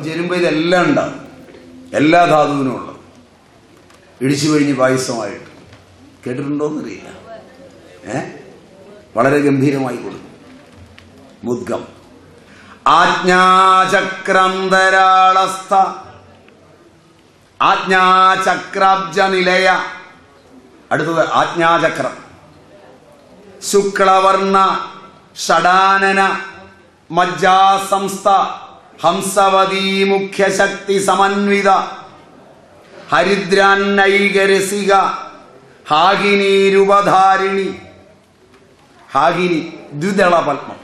അപ്പം ചേരുമ്പോൾ ഇതെല്ലാം ഉണ്ടാവും, എല്ലാ ധാതുവിനും ഉള്ളത്. ഇടിച്ചു കഴിഞ്ഞ് പായസമായിട്ട് കേട്ടിട്ടുണ്ടോയെന്നറിയില്ല. വളരെ ഗംഭീരമായി കൊടുക്കും. മുദ്ഗം. ആജ്ഞാചക്രാന്തരാളസ്ഥ ആജ്ഞാചക്രാബ്ജ നിലയ. അടുത്തത് ആജ്ഞാചക്രം. ശുക്ലവർണ്ണ ഷടാനന മജ്ജാസംസ്ഥ ഹംസവതീ മുഖ്യശക്തി സമന്വിത ഹരിദ്രാന്നൈകരസിക ഹാഗിനീരുപധാരിണി. ഹാഗിനി ദ്വിദള പത്മം.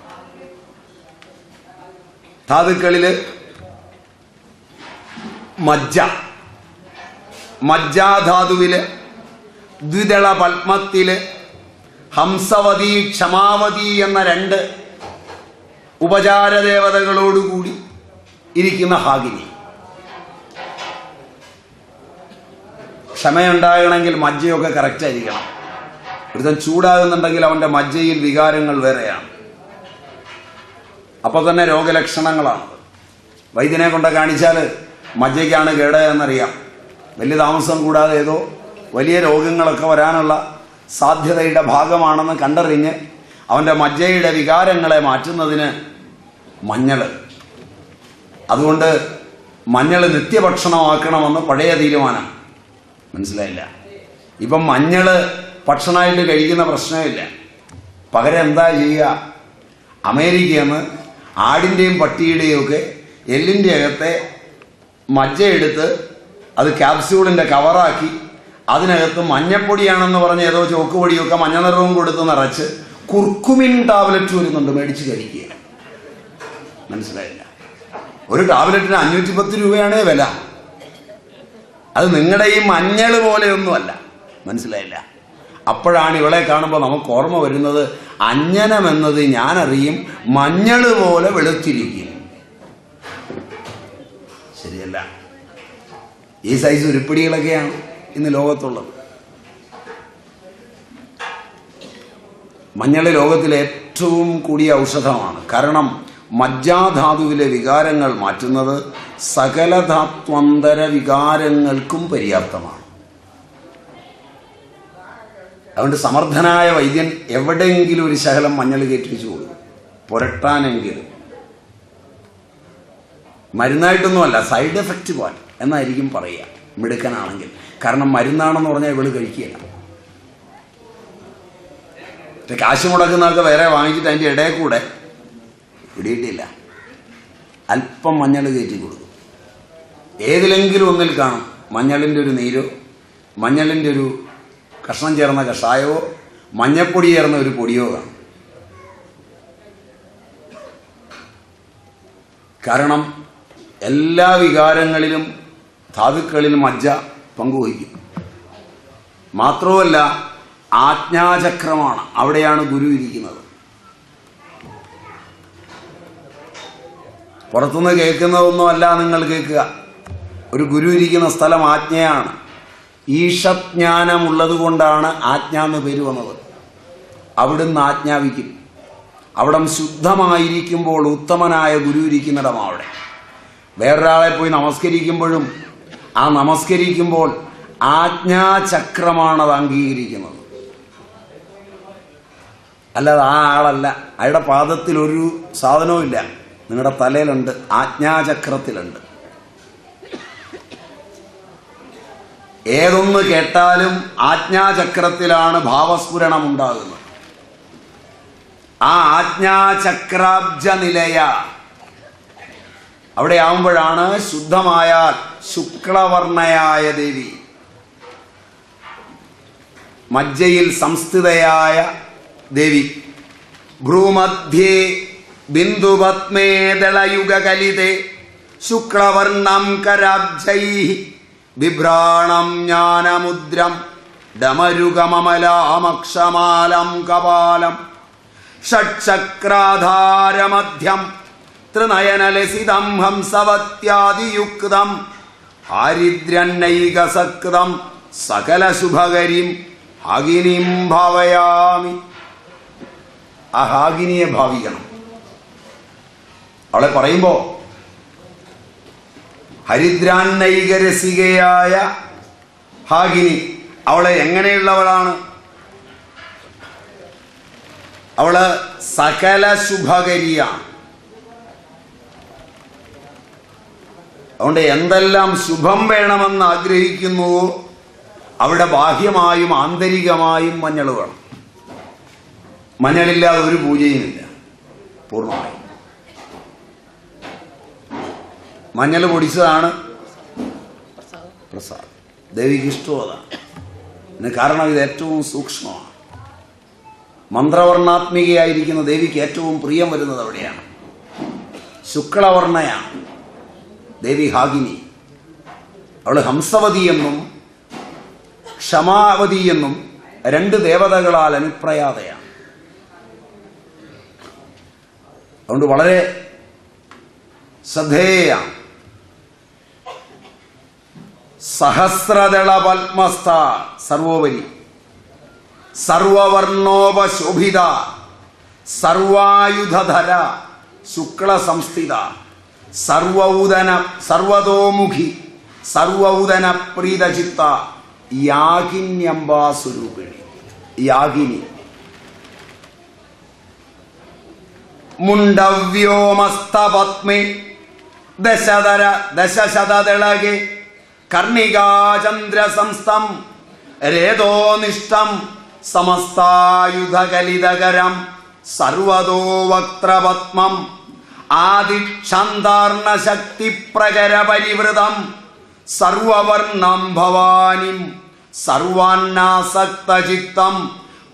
ധാതുക്കളില് മജ്ജ, മജ്ജാധാതുവില് ദ്വിദള പത്മത്തില് ഹംസവതി ക്ഷമാവതി എന്ന 2 ഉപചാരദേവതകളോടുകൂടി ഇരിക്കുന്ന ഹാഗിനി. ക്ഷമയുണ്ടാകണമെങ്കിൽ മജ്ജയൊക്കെ കറക്റ്റായിരിക്കണം. ഒരുത്തൻ ചൂടാകുന്നുണ്ടെങ്കിൽ അവൻ്റെ മജ്ജയിൽ വികാരങ്ങൾ വേറെയാണ്. അപ്പോൾ തന്നെ രോഗലക്ഷണങ്ങളാണ്. വൈദ്യനെ കൊണ്ട് കാണിച്ചാൽ മജ്ജയ്ക്കാണ് കേട് എന്നറിയാം. വലിയ താമസം കൂടാതെ ഏതോ വലിയ രോഗങ്ങളൊക്കെ വരാനുള്ള സാധ്യതയുടെ ഭാഗമാണെന്ന് കണ്ടറിഞ്ഞ് അവൻ്റെ മജ്ജയുടെ വികാരങ്ങളെ മാറ്റുന്നതിന് മഞ്ഞൾ. അതുകൊണ്ട് മഞ്ഞൾ നിത്യഭക്ഷണമാക്കണമെന്ന് പഴയ തീരുമാനം. മനസ്സിലായില്ല? ഇപ്പം മഞ്ഞൾ ഭക്ഷണമായിട്ട് കഴിക്കുന്ന പ്രശ്നമില്ല. പകരം എന്താ ചെയ്യുക? അമേരിക്കയിൽ നിന്ന് ആടിൻ്റെയും പട്ടിയുടെയും ഒക്കെ എല്ലിൻ്റെ അകത്തെ മജ്ജ എടുത്ത് അത് ക്യാപ്സ്യൂളിൻ്റെ കവറാക്കി അതിനകത്ത് മഞ്ഞപ്പൊടിയാണെന്ന് പറഞ്ഞ് ഏതോ ചോക്ക് പൊടിയൊക്കെ മഞ്ഞ നിറവും കൊടുത്ത് നിറച്ച് കുർക്കുമിൻ ടാബ്ലറ്റ് വരുന്നുണ്ട്, മേടിച്ച് കഴിക്കുക. മനസ്സിലായില്ല? ഒരു ടാബ്ലറ്റിന് 510 രൂപയാണ് വില. അത് നിങ്ങളുടെ ഈ മഞ്ഞൾ പോലെയൊന്നുമല്ല. മനസ്സിലായില്ല? അപ്പോഴാണ് ഇവളെ കാണുമ്പോൾ നമുക്ക് ഓർമ്മ വരുന്നത് അഞ്ജനമെന്നത് ഞാനറിയും, മഞ്ഞൾ പോലെ വെളുത്തിരിക്കും. ശരിയല്ല? ഈ സൈസ് ഉരുപ്പിടികളൊക്കെയാണ് ഇന്ന് ലോകത്തുള്ളത്. മഞ്ഞൾ ലോകത്തിലെ ഏറ്റവും കൂടിയ ഔഷധമാണ്. കാരണം മജ്ജാധാതുവിലെ വികാരങ്ങൾ മാറ്റുന്നത് സകല ധാത്വന്തര വികാരങ്ങൾക്കും പര്യാപ്തമാണ്. അതുകൊണ്ട് സമർത്ഥനായ വൈദ്യൻ എവിടെയെങ്കിലും ഒരു ശകലം മഞ്ഞൾ കയറ്റിച്ചു കൊടുക്കും, പുരട്ടാനെങ്കിലും. മരുന്നായിട്ടൊന്നുമല്ല, സൈഡ് എഫക്റ്റ് പോലെ എന്നായിരിക്കും പറയുക മിടുക്കനാണെങ്കിൽ. കാരണം മരുന്നാണെന്ന് പറഞ്ഞാൽ ഇവള് കഴിക്കുകയില്ല. കാശ് മുടക്കുന്നതൊക്കെ വേറെ വാങ്ങിച്ചിട്ട് അതിൻ്റെ ഇടയിൽ കൂടെ പിടിയിട്ടില്ല, അല്പം മഞ്ഞൾ കയറ്റി കൊടുക്കും. ഏതിലെങ്കിലും ഒന്നിൽ കാണും മഞ്ഞളിൻ്റെ ഒരു നീരോ മഞ്ഞളിൻ്റെ ഒരു കഷ്ണം ചേർന്ന കഷായമോ മഞ്ഞപ്പൊടി ചേർന്ന ഒരു പൊടിയോ കാണും. കാരണം എല്ലാ വികാരങ്ങളിലും ധാതുക്കളിലും മജ്ജ പങ്കുവഹിക്കും. മാത്രവുമല്ല ആജ്ഞാചക്രമാണ്, അവിടെയാണ് ഗുരു ഇരിക്കുന്നത്. പുറത്തുനിന്ന് കേൾക്കുന്നതൊന്നുമല്ല നിങ്ങൾ കേൾക്കുക. ഒരു ഗുരു ഇരിക്കുന്ന സ്ഥലം ആജ്ഞയാണ്. ഈഷജ്ഞാനമുള്ളത് കൊണ്ടാണ് ആജ്ഞ എന്ന് പേര് വന്നത്. അവിടുന്ന് ആജ്ഞാപിക്കും. അവിടം ശുദ്ധമായിരിക്കുമ്പോൾ ഉത്തമനായ ഗുരു ഇരിക്കുന്നിടം അവിടെ. വേറൊരാളെ പോയി നമസ്കരിക്കുമ്പോഴും ആ നമസ്കരിക്കുമ്പോൾ ആജ്ഞാചക്രമാണ് അത് അംഗീകരിക്കുന്നത്. അല്ലാതെ ആ ആളല്ല. അയാളുടെ പാദത്തിൽ ഒരു സാധനവും ഇല്ല, നിങ്ങളുടെ തലയിലുണ്ട്, ആജ്ഞാചക്രത്തിലുണ്ട്. ഏതൊന്ന് കേട്ടാലും ആജ്ഞാചക്രത്തിലാണ് ഭാവസ്ഫുരണം ഉണ്ടാകുന്നത്. ആ ആജ്ഞാചക്രാബ്ജ നിലയ അവിടെ ആവുമ്പോഴാണ് ശുദ്ധമായ ശുക്ലവർണ്ണയായ ദേവി, മജ്ജയിൽ സംസ്ഥിതയായ ദേവി. ഭ്രൂമധ്യേ ബിന്ദുപത്മേ ദളയുഗകലിതേ ശുക്ലവർണം കരാബ്ജൈഃ ബിഭ്രാണം ജ്ഞാനമുദ്രം ഡമരുകമമലാമക്ഷമാലം കപാലം ഷട്ചക്രാധാരമധ്യം ത്രിനയനലസിതം ഹംസവത്യാദിയുക്തം ഹാരിദ്ര്യന്നൈകസക്തം സകലശുഭകരിം ഹാഗിനിം ഭാവയാമി. ആ ഹാഗിനിയെ ഭാവിക്കണം. അവളെ പറയുമ്പോൾ ഹരിദ്രാന്നൈകരസികയായ ഹാഗിനി അവള് എങ്ങനെയുള്ളവളാണ്? അവള് സകല ശുഭകരിയാണ്. അതുകൊണ്ട് എന്തെല്ലാം ശുഭം വേണമെന്ന് ആഗ്രഹിക്കുന്നുവോ അവിടെ ബാഹ്യമായും ആന്തരികമായും മഞ്ഞൾ വേണം. മഞ്ഞളില്ലാതെ ഒരു പൂജയുമില്ല പൂർണ്ണമായി. മഞ്ഞൾ പൊടിച്ചതാണ് പ്രസാദം. ദേവിക്ക് ഇഷ്ടവും അതാണ്. കാരണം ഇത് ഏറ്റവും സൂക്ഷ്മമാണ്. മന്ത്രവർണ്ണാത്മികയായിരിക്കുന്ന ദേവിക്ക് ഏറ്റവും പ്രിയം വരുന്നത് അവിടെയാണ്. ശുക്ലവർണ്ണയാണ് ദേവി ഹാഗിനി. അവൾ ഹംസവതി എന്നും ക്ഷമാവതി എന്നും രണ്ട് ദേവതകളാൽ അനുപ്രയാതയാണ്. അതുകൊണ്ട് വളരെ ശ്രദ്ധേയാണ്. സഹസ്രദള പത്മസ്ഥ സർവോപരി സർവവർണോപശോഭിത സർവായുധധര ശുക്ലസംസ്ഥിത സർവതോമുഖി സർവൗദന പ്രീതചിത്ത യാഗിന്യംബാസ്വരൂപിണി. യാഗിനി മുണ്ടവ്യോമസ്തപത്മേ ദശശതദളകെ കർണികാചന്ദ്രസംസ്ഥം രേതോനിഷ്ടം സമസ്തായുധകലിതകരം സർവതോ വക്ത്രപത്മം ആദിക്ഷാന്താർണശക്തിപ്രകരപരിവൃതം സർവവർണം ഭവാനിം സർവാന്നാസക്തചിത്തം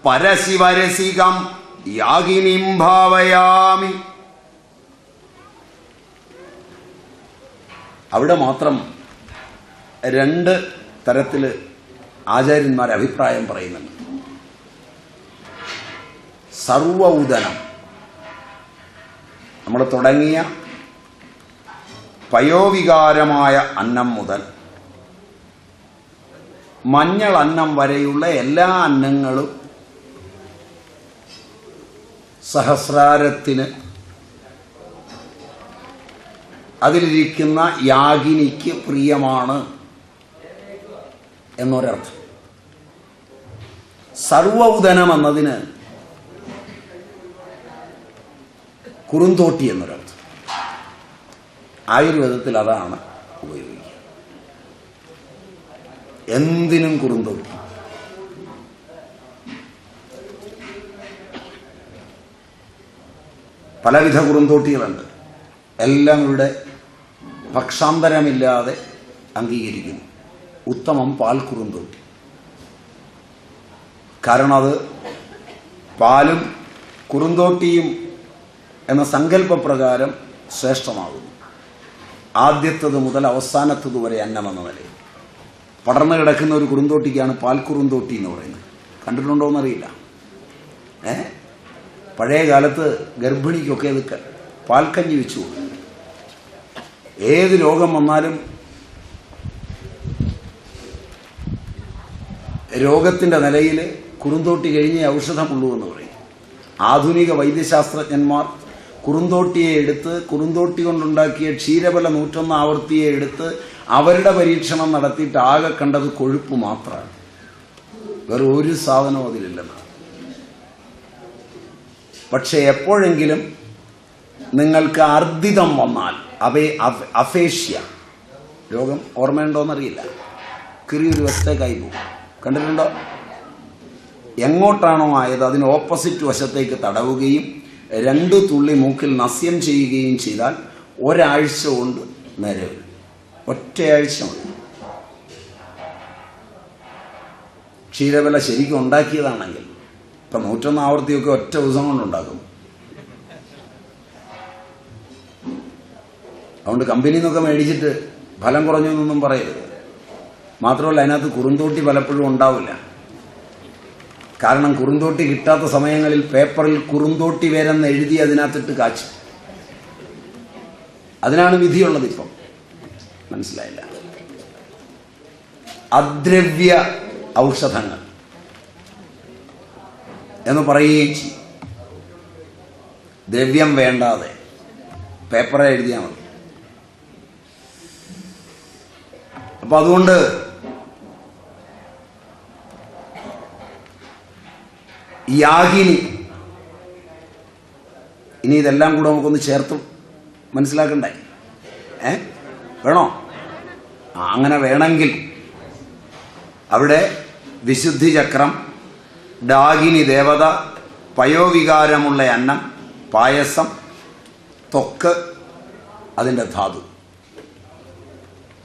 പരശിവരസികം യാഗിനിം ഭാവയാമി. അവിടെ മാത്രം രണ്ട് തരത്തിൽ ആചാര്യന്മാർ അഭിപ്രായം പറയുന്നുണ്ട്. സർവൗദനം നമ്മൾ തുടങ്ങിയ പയോവികാരമായ അന്നം മുതൽ മഞ്ഞൾ അന്നം വരെയുള്ള എല്ലാ അന്നങ്ങളും സഹസ്രാരത്തിന് അതിലിരിക്കുന്ന യാഗിനിക്ക് പ്രിയമാണ് എന്നൊരർത്ഥം. സർവൗദനം എന്നതിന് കുറുന്തോട്ടി എന്നൊരർത്ഥം. ആയുർവേദത്തിൽ അതാണ് ഉപയോഗിക്കുക. എന്തിനും കുറുന്തോട്ടി. പലവിധ കുറുന്തോട്ടികളുണ്ട്. എല്ലാം ഇവിടെ പക്ഷാന്തരമില്ലാതെ അംഗീകരിക്കുന്നു. ഉത്തമം പാൽ കുറുന്തോട്ടി. കാരണം അത് പാലും കുറുന്തോട്ടിയും എന്ന സങ്കല്പപ്രകാരം ശ്രേഷ്ഠമാകുന്നു. ആദ്യത്തത് മുതൽ അവസാനത്തത് വരെ അന്നമെന്ന നിലയിൽ പടർന്നു കിടക്കുന്ന ഒരു കുറുന്തോട്ടിക്കാണ് പാൽ കുറുന്തോട്ടി എന്ന് പറയുന്നത്. കണ്ടിട്ടുണ്ടോ എന്നറിയില്ല. പഴയ കാലത്ത് ഗർഭിണിക്കൊക്കെ അത് പാൽക്കഞ്ഞി വെച്ചു കൊടുക്കും. ഏത് രോഗം വന്നാലും രോഗത്തിൻ്റെ നിലയിൽ കുറുന്തോട്ടി കഴിഞ്ഞേ ഔഷധമുള്ളൂ എന്ന് പറയും. ആധുനിക വൈദ്യശാസ്ത്രജ്ഞന്മാർ കുറുന്തോട്ടിയെ എടുത്ത് കുറുന്തോട്ടി കൊണ്ടുണ്ടാക്കിയ ക്ഷീരബല 101 ആവൃത്തിയെ എടുത്ത് അവരുടെ പരീക്ഷണം നടത്തിയിട്ട് ആകെ കണ്ടത് കൊഴുപ്പ് മാത്രമാണ്. വേറെ ഒരു സാധനവും അതിലില്ലെന്ന്. പക്ഷെ എപ്പോഴെങ്കിലും നിങ്ങൾക്ക് അർദ്ദിതം വന്നാൽ അഫേഷ്യ രോഗം ഓർമ്മയുണ്ടോയെന്നറിയില്ല, ചെറിയൊരു വശത്തേക്കായി പോകും. കണ്ടിട്ടുണ്ടോ? എങ്ങോട്ടാണോ ആയത് അതിന് ഓപ്പോസിറ്റ് വശത്തേക്ക് തടവുകയും 2 തുള്ളി മൂക്കിൽ നസ്യം ചെയ്യുകയും ചെയ്താൽ ഒരാഴ്ച കൊണ്ട് നേരെ വരും. ഒറ്റയാഴ്ച മതി. ക്ഷീരബല ശരിക്കും ഉണ്ടാക്കിയതാണെങ്കിൽ ഇപ്പം 101 ആവൃത്തിയൊക്കെ ഒറ്റ ദിവസം കൊണ്ടുണ്ടാക്കും. അതുകൊണ്ട് കമ്പനിയിൽ നിന്നൊക്കെ മേടിച്ചിട്ട് ഫലം കുറഞ്ഞു എന്നൊന്നും പറയരുത്. മാത്രമല്ല അതിനകത്ത് കുറുന്തോട്ടി പലപ്പോഴും ഉണ്ടാവില്ല. കാരണം കുറുന്തോട്ടി കിട്ടാത്ത സമയങ്ങളിൽ പേപ്പറിൽ കുറുന്തോട്ടി വേരെന്ന് എഴുതി അതിനകത്തിട്ട് കാച്ചും. അതിനാണ് വിധിയുള്ളത്. ഇപ്പം മനസ്സിലായില്ല. അദ്രവ്യ ഔഷധങ്ങൾ എന്ന് പറയുകയും ചെയ്യും. ദ്രവ്യം വേണ്ടാതെ പേപ്പറെ എഴുതിയാൽ മതി. അപ്പം അതുകൊണ്ട് യാഗിനി, ഇനി ഇതെല്ലാം കൂടെ നമുക്കൊന്ന് ചേർത്ത് മനസ്സിലാക്കണ്ടേ? വേണോ? അങ്ങനെ വേണമെങ്കിൽ അവിടെ വിശുദ്ധി ചക്രം, ഡാഗിനി ദേവത, പയോവികാരമുള്ള അന്നം, പായസം, ത്വക്ക്, അതിൻ്റെ ധാതു.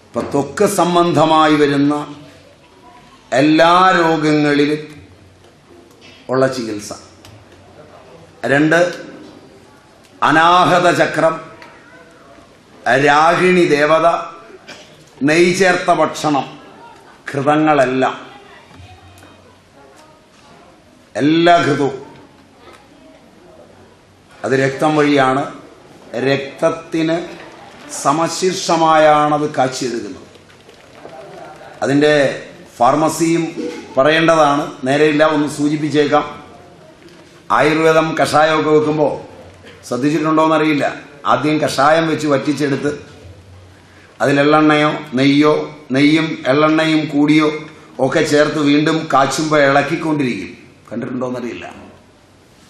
ഇപ്പം ത്വക്ക് സംബന്ധമായി വരുന്ന എല്ലാ രോഗങ്ങളിലും ഉള്ള ചികിത്സ. 2, അനാഹത ചക്രം, രാഗിണി ദേവത, നെയ് ചേർത്ത ഭക്ഷണം, ഘൃതങ്ങളെല്ലാം, എല്ലാ ഘൃതവും അത് രക്തം വഴിയാണ്. രക്തത്തിന് സമശീർഷമായാണത് കാച്ചിയെടുക്കുന്നത്. അതിൻ്റെ ഫാർമസിയും പറയേണ്ടതാണ്, നേരെയില്ല, ഒന്ന് സൂചിപ്പിച്ചേക്കാം. ആയുർവേദം കഷായമൊക്കെ വെക്കുമ്പോൾ ശ്രദ്ധിച്ചിട്ടുണ്ടോയെന്നറിയില്ല, ആദ്യം കഷായം വെച്ച് വറ്റിച്ചെടുത്ത് അതിലെള്ളെണ്ണയോ നെയ്യും എള്ളെണ്ണയും കൂടിയോ ഒക്കെ ചേർത്ത് വീണ്ടും കാച്ചുമ്പോൾ ഇളക്കിക്കൊണ്ടിരിക്കും. കണ്ടിട്ടുണ്ടോയെന്നറിയില്ല,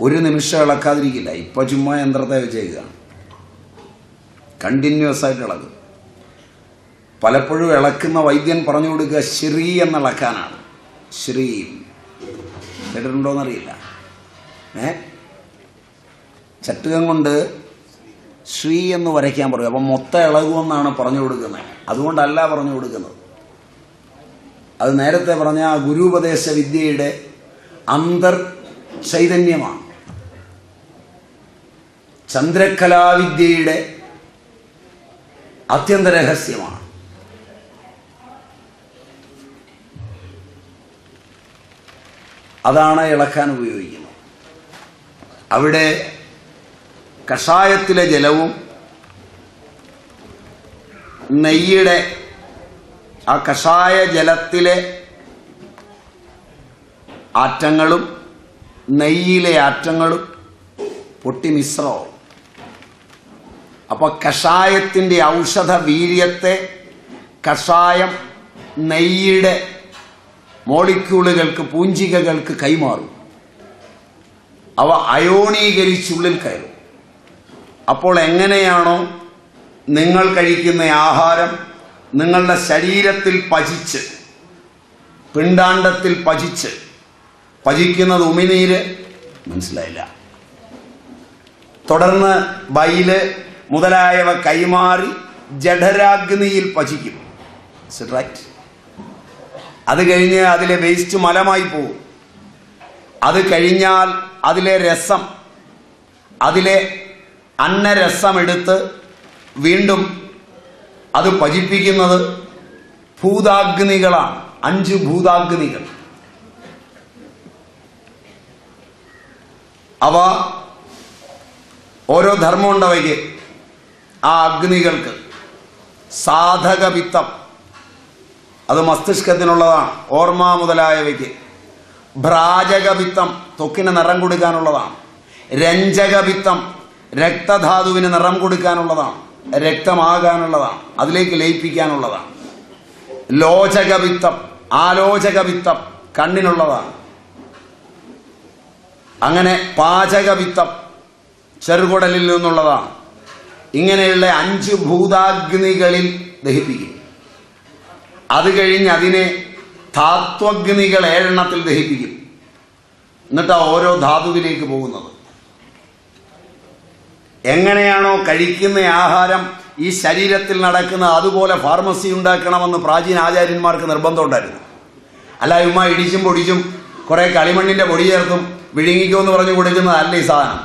ഒരു നിമിഷം ഇളക്കാതിരിക്കില്ല. ഇപ്പം ചുമ്മാ യന്ത്രത്തെ വെച്ചേക്കുക, കണ്ടിന്യൂസ് ആയിട്ട് ഇളക്കും. പലപ്പോഴും ഇളക്കുന്ന വൈദ്യൻ പറഞ്ഞു കൊടുക്കുക ശ്രീ എന്നിളക്കാനാണ്. ശ്രീ കേട്ടിട്ടുണ്ടോയെന്നറിയില്ല. ചട്ടുകം കൊണ്ട് ശ്രീ എന്ന് വരയ്ക്കാൻ പറയും. അപ്പം മൊത്തം ഇളകുമെന്നാണ് പറഞ്ഞു കൊടുക്കുന്നത്. അതുകൊണ്ടല്ല പറഞ്ഞു കൊടുക്കുന്നത്. അത് നേരത്തെ പറഞ്ഞ ആ ഗുരുപദേശ വിദ്യയുടെ ചൈതന്യമാണ്. ചന്ദ്രകലാവിദ്യയുടെ അത്യന്ത രഹസ്യമാണ്. അതാണ് ഇളക്കാൻ ഉപയോഗിക്കുന്നത്. അവിടെ കഷായത്തിലെ ജലവും നെയ്യുടെ ആ കഷായ ജലത്തിലെ ആറ്റങ്ങളും നെയ്യിലെ ആറ്റങ്ങളും പൊട്ടി മിശ്രവും. അപ്പോൾ കഷായത്തിൻ്റെ ഔഷധ വീര്യത്തെ കഷായം നെയ്യുടെ മോളിക്യൂളുകൾക്ക്, പൂഞ്ചികകൾക്ക് കൈമാറും. അവ അയോണീകരിച്ചുള്ളിൽ കയറും. അപ്പോൾ എങ്ങനെയാണോ നിങ്ങൾ കഴിക്കുന്ന ആഹാരം നിങ്ങളുടെ ശരീരത്തിൽ പചിച്ച്, പിണ്ടാണ്ടത്തിൽ പചിക്കുന്നത് ഉമിനീര്, മനസ്സിലായില്ല, തുടർന്ന് ബൈല് മുതലായവ കൈമാറി ജഠരാഗ്നിയിൽ പചിക്കും. റൈറ്റ്? അത് കഴിഞ്ഞ് അതിലെ വേസ്റ്റ് മലമായി പോകും. അത് കഴിഞ്ഞാൽ അതിലെ രസം, അതിലെ അന്നരസമെടുത്ത് വീണ്ടും അത് പചിപ്പിക്കുന്നത് ഭൂതാഗ്നികളാണ്. 5 ഭൂതാഗ്നികൾ. അവ ഓരോ ധർമ്മമുണ്ടവയ്ക്ക്. ആ അഗ്നികൾക്ക് സാധകപിത്തം, അത് മസ്തിഷ്കത്തിനുള്ളതാണ്, ഓർമ്മ മുതലായവയ്ക്ക്. ഭ്രാജകപിത്തം ത്വക്കിന് നിറം കൊടുക്കാനുള്ളതാണ്. രഞ്ജകപിത്തം രക്തധാതുവിന് നിറം കൊടുക്കാനുള്ളതാണ്, രക്തമാകാനുള്ളതാണ്, അതിലേക്ക് ലയിപ്പിക്കാനുള്ളതാണ്. ലോചകപിത്തം, ആലോചകപിത്തം കണ്ണിനുള്ളതാണ്. അങ്ങനെ പാചകപിത്തം ചെറുകുടലിൽ നിന്നുള്ളതാണ്. ഇങ്ങനെയുള്ള 5 ഭൂതാഗ്നികളിൽ ദഹിപ്പിക്കും. അത് കഴിഞ്ഞ് അതിനെ ധാത്വഗ്നികൾ 7 ദഹിപ്പിക്കും. എന്നിട്ടാണ് ഓരോ ധാതുവിലേക്ക് പോകുന്നത്. എങ്ങനെയാണോ കഴിക്കുന്ന ആഹാരം ഈ ശരീരത്തിൽ നടക്കുന്നത്, അതുപോലെ ഫാർമസി ഉണ്ടാക്കണമെന്ന് പ്രാചീന ആചാര്യന്മാർക്ക് നിർബന്ധമുണ്ടായിരുന്നു. അല്ല ഉമ്മ ഇടിച്ചും പൊടിച്ചും കുറേ കളിമണ്ണിൻ്റെ പൊടി ചേർത്തും വിഴുങ്ങിക്കുമെന്ന് പറഞ്ഞു കൊടുക്കുന്നതല്ല ഈ സാധനം.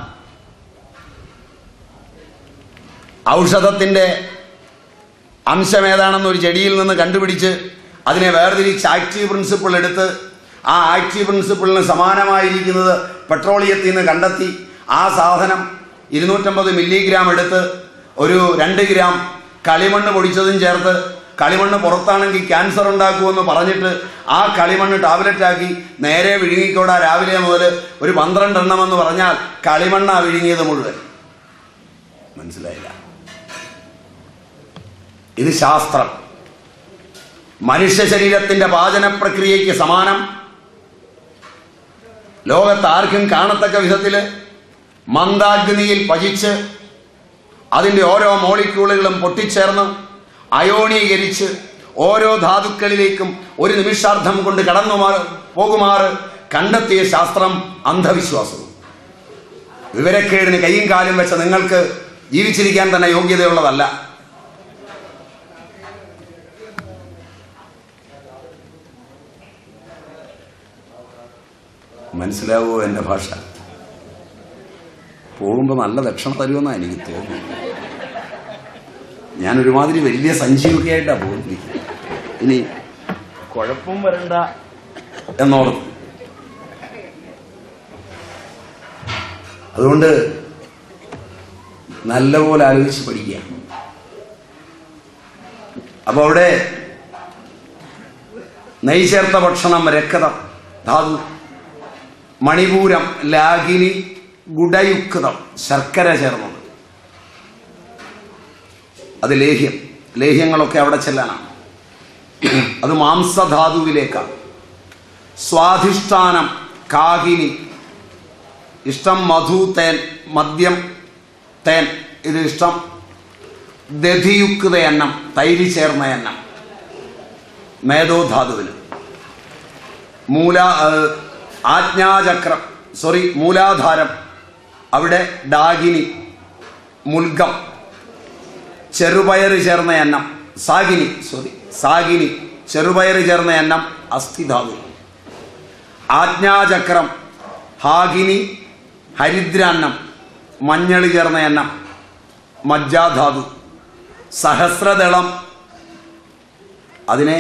ഔഷധത്തിൻ്റെ അംശം ഏതാണെന്ന് ഒരു ചെടിയിൽ നിന്ന് കണ്ടുപിടിച്ച് അതിനെ വേർതിരിച്ച് ആക്റ്റീവ് പ്രിൻസിപ്പിൾ എടുത്ത് ആ ആക്റ്റീവ് പ്രിൻസിപ്പിളിന് സമാനമായിരിക്കുന്നത് പെട്രോളിയത്തിൽ നിന്ന് കണ്ടെത്തി ആ സാധനം 250 മില്ലിഗ്രാം എടുത്ത് ഒരു 2 ഗ്രാം കളിമണ്ണ് പൊടിച്ചതും ചേർത്ത്, കളിമണ്ണ് പുറത്താണെങ്കിൽ ക്യാൻസർ ഉണ്ടാക്കുമെന്ന് പറഞ്ഞിട്ട് ആ കളിമണ്ണ് ടാബ്ലറ്റാക്കി നേരെ വിഴുങ്ങിക്കോടാ രാവിലെ മുതൽ ഒരു 12 എണ്ണമെന്ന് പറഞ്ഞാൽ കളിമണ്ണാ വിഴുങ്ങിയത് മുഴുവൻ. മനസ്സിലായില്ല? ഇത് ശാസ്ത്രം. മനുഷ്യ ശരീരത്തിന്റെ പാചന പ്രക്രിയയ്ക്ക് സമാനം. ലോകത്താർക്കും കാണത്തക്ക വിധത്തിൽ മന്ദാഗ്നിയിൽ പചിച്ച് അതിൻ്റെ ഓരോ മോളിക്യൂളുകളും പൊട്ടിച്ചേർന്ന് അയോണീകരിച്ച് ഓരോ ധാതുക്കളിലേക്കും ഒരു നിമിഷാർദ്ധം കൊണ്ട് കടന്നു പോകുമാറ് കണ്ടെത്തിയ ശാസ്ത്രം അന്ധവിശ്വാസവും. വിവരക്കേടിന് കൈയും കാലും വെച്ച നിങ്ങൾക്ക് ജീവിച്ചിരിക്കാൻ തന്നെ യോഗ്യതയുള്ളതല്ല. മനസ്സിലാവുമോ എൻ്റെ ഭാഷ? പോകുമ്പോൾ നല്ല ദക്ഷിണ തരുമെന്നാണ് എനിക്ക് തോന്നുന്നു. ഞാനൊരുമാതിരി വലിയ സഞ്ചിയൊക്കെ ആയിട്ടാണ് പോകുന്നിരിക്കുന്നത്. ഇനി കുഴപ്പം വരണ്ട എന്നോർത്ത്. അതുകൊണ്ട് നല്ലപോലെ ആലോചിച്ച് പഠിക്കുക. അപ്പൊ അവിടെ നെയ് ചേർത്ത ഭക്ഷണം, രക്തം, ധാതു, മണിപൂരം, ലാഗിനി, ഗുഡയുക്തം, ശർക്കര ചേർന്നത്, അത് ലേഹ്യം. ലേഹ്യങ്ങളൊക്കെ അവിടെ ചെല്ലാനാണ്. അത് മാംസധാതുവിലേക്കാണ്. സ്വാധിഷ്ഠാനം, കാഹിനി, ഇഷ്ടം മധു, തേൻ, മദ്യം, തേൻ, ഇത് ഇഷ്ടം. ദധിയുക്ത എണ്ണം, തൈര് ചേർന്ന എണ്ണം, മേധോധാതുവിന്. മൂലാധാരം, അവിടെ ഡാഗിനി, മുൽഗം, ചെറുപയറ് ചേർന്ന എണ്ണം, സാഗിനി, ചെറുപയറ് ചേർന്ന എണ്ണം, അസ്ഥിധാതു. ആജ്ഞാചക്രം, ഹാഗിനി, ഹരിദ്രാന്നം, മഞ്ഞൾ ചേർന്ന എണ്ണം, മജ്ജാധാതു. സഹസ്രദളം, അതിനെ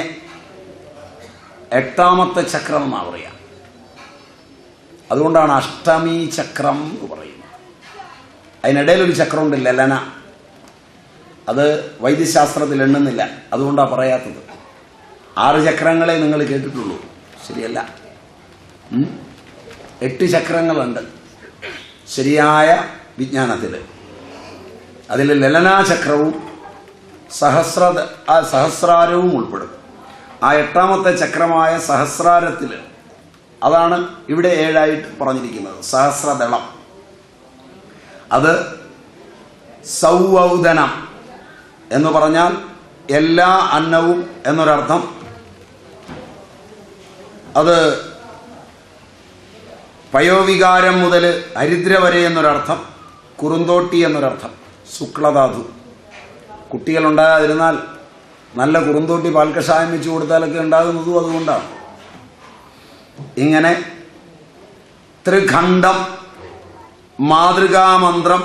8ാമത്തെ ചക്രം എന്നാണ് പറയുക. അതുകൊണ്ടാണ് അഷ്ടമി ചക്രം എന്ന് പറയുന്നത്. അതിനിടയിലൊരു ചക്രമുണ്ട്, ലലന. അത് വൈദ്യശാസ്ത്രത്തിൽ എണ്ണുന്നില്ല, അതുകൊണ്ടാണ് പറയാത്തത്. 6 ചക്രങ്ങളെ നിങ്ങൾ കേട്ടിട്ടുള്ളൂ, ശരിയല്ല. 8 ചക്രങ്ങളുണ്ട് ശരിയായ വിജ്ഞാനത്തിൽ. അതിൽ ലലനാചക്രവും സഹസ്രാരവും ഉൾപ്പെടും. ആ 8ാമത്തെ ചക്രമായ സഹസ്രാരത്തിൽ, അതാണ് ഇവിടെ 7ആയിട്ട് പറഞ്ഞിരിക്കുന്നത്, സഹസ്രദളം. അത് സൗഔദനം എന്ന് പറഞ്ഞാൽ എല്ലാ അന്നവും എന്നൊരർത്ഥം. അത് പയോവികാരം മുതൽ ഹരിദ്ര വരെ എന്നൊരർത്ഥം, കുറുന്തോട്ടി എന്നൊരർത്ഥം. ശുക്ലധാതു. കുട്ടികളുണ്ടാകാതിരുന്നാൽ നല്ല കുറുന്തോട്ടി പാൽക്കഷായം വെച്ച് കൊടുത്താലൊക്കെ ഉണ്ടാകുന്നതും അതുകൊണ്ടാണ്. ഇങ്ങനെ ത്രിഖണ്ഡം, മാതൃകാമന്ത്രം,